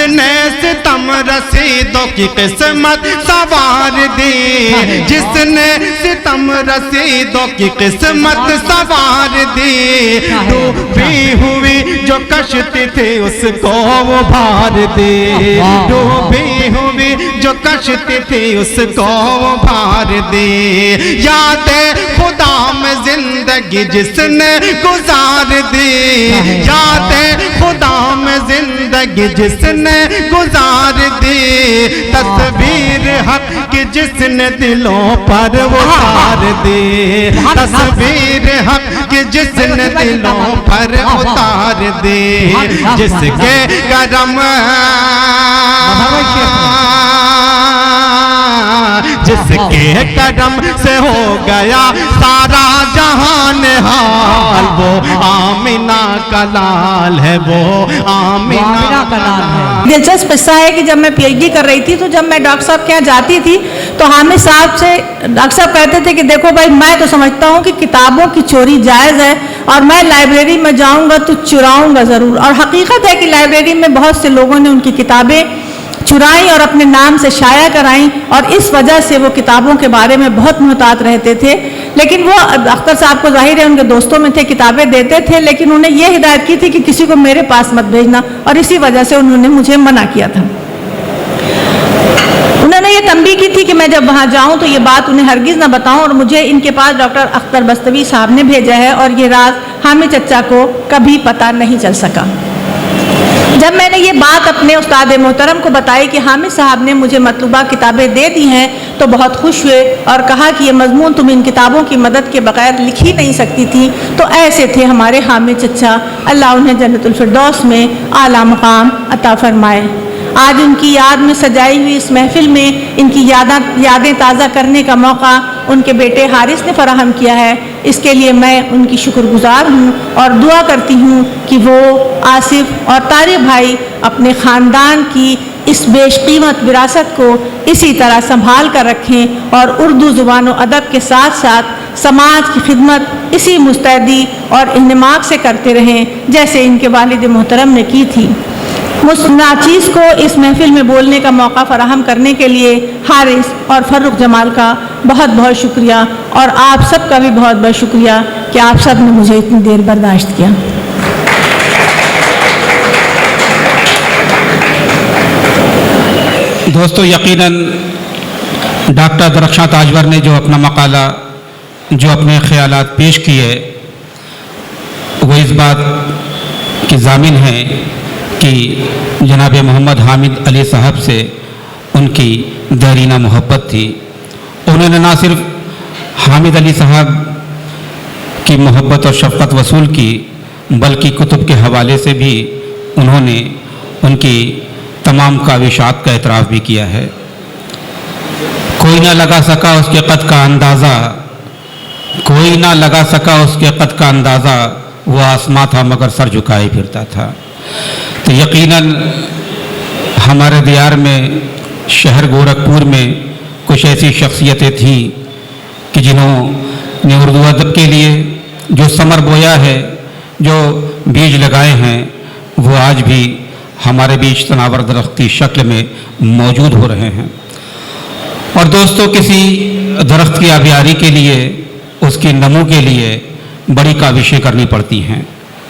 نے ستم رسیدوں کی قسمت سوار دی، جس نے ستم رسیدوں کی قسمت سوار دی، ڈوبی ہوئی جو کشتی تھی اس کو وہ بھار دی، ڈوبی ہوئی جو کشتی تھی اس کو وہ بھار دی، یاد خدا میں زندگی جس نے گزار دی، یاد خدا میں زندگی جس نے گزار دی، تصویر حق کی جس نے دلوں پر اتار دی، تصویر حق کی جس نے دلوں پر اتار دی، جس کے کرم جس کے کرم سے ہو گیا سارا جہان حال، وہ آمینہ کا لال ہے، وہ آمینہ کا لال ہے۔ دلچسپ قصہ ہے کہ جب میں پی ایچ ڈی کر رہی تھی تو جب میں ڈاکٹر صاحب کے یہاں جاتی تھی تو حامد صاحب سے ڈاکٹر صاحب کہتے تھے کہ دیکھو بھائی، میں تو سمجھتا ہوں کہ کتابوں کی چوری جائز ہے اور میں لائبریری میں جاؤں گا تو چراؤں گا ضرور، اور حقیقت ہے کہ لائبریری میں بہت سے لوگوں نے ان کی کتابیں چرائیں اور اپنے نام سے شائع کرائیں، اور اس وجہ سے وہ کتابوں کے بارے میں بہت محتاط رہتے تھے۔ لیکن وہ اختر صاحب کو ظاہر ہے ان کے دوستوں میں تھے، کتابیں دیتے تھے، لیکن انہیں یہ ہدایت کی تھی کہ کسی کو میرے پاس مت بھیجنا، اور اسی وجہ سے انہوں نے مجھے منع کیا تھا۔ انہوں نے یہ تنبیہ کی تھی کہ میں جب وہاں جاؤں تو یہ بات انہیں ہرگز نہ بتاؤں، اور مجھے ان کے پاس ڈاکٹر اختر بستوی صاحب نے بھیجا ہے، اور یہ راز حامد چچا کو کبھی پتہ نہیں چل سکا۔ جب میں نے یہ بات اپنے استاد محترم کو بتائی کہ حامد صاحب نے مجھے مطلوبہ کتابیں دے دی ہیں تو بہت خوش ہوئے اور کہا کہ یہ مضمون تم ان کتابوں کی مدد کے بغیر لکھ ہی نہیں سکتی تھی۔ تو ایسے تھے ہمارے حامد چچا، اللہ انہیں جنت الفردوس میں اعلیٰ مقام عطا فرمائے۔ آج ان کی یاد میں سجائی ہوئی اس محفل میں ان کی یادیں تازہ کرنے کا موقع ان کے بیٹے حارث نے فراہم کیا ہے، اس کے لیے میں ان کی شکر گزار ہوں اور دعا کرتی ہوں کہ وہ آصف اور طارق بھائی اپنے خاندان کی اس بیش قیمت وراثت کو اسی طرح سنبھال کر رکھیں اور اردو زبان و ادب کے ساتھ ساتھ سماج کی خدمت اسی مستعدی اور انہماک سے کرتے رہیں جیسے ان کے والد محترم نے کی تھی۔ ناچیز کو اس محفل میں بولنے کا موقع فراہم کرنے کے لیے حارث اور فرخ جمال کا بہت بہت شکریہ، اور آپ سب کا بھی بہت بہت شکریہ کہ آپ سب نے مجھے اتنی دیر برداشت کیا۔ دوستو، یقیناً ڈاکٹر درخشاں تاجور نے جو اپنا مقالہ، جو اپنے خیالات پیش کیے، وہ اس بات کی ضامن ہے کہ جناب محمد حامد علی صاحب سے ان کی دیرینہ محبت تھی۔ انہوں نے نہ صرف حامد علی صاحب کی محبت اور شفقت وصول کی، بلکہ کتب کے حوالے سے بھی انہوں نے ان کی تمام کاوشات کا اعتراف بھی کیا ہے۔ کوئی نہ لگا سکا اس کے قد کا اندازہ، کوئی نہ لگا سکا اس کے قد کا اندازہ، وہ آسماں تھا مگر سر جھکائے پھرتا تھا۔ تو یقیناً ہمارے دیار میں، شہر گورکھپور میں کچھ ایسی شخصیتیں تھیں کہ جنہوں نے اردو ادب کے لیے جو ثمر بویا ہے، جو بیج لگائے ہیں، وہ آج بھی ہمارے بیچ تناور درخت کی شکل میں موجود ہو رہے ہیں۔ اور دوستو، کسی درخت کی آبیاری کے لیے، اس کی نمو کے لیے بڑی کاوشیں کرنی پڑتی ہیں۔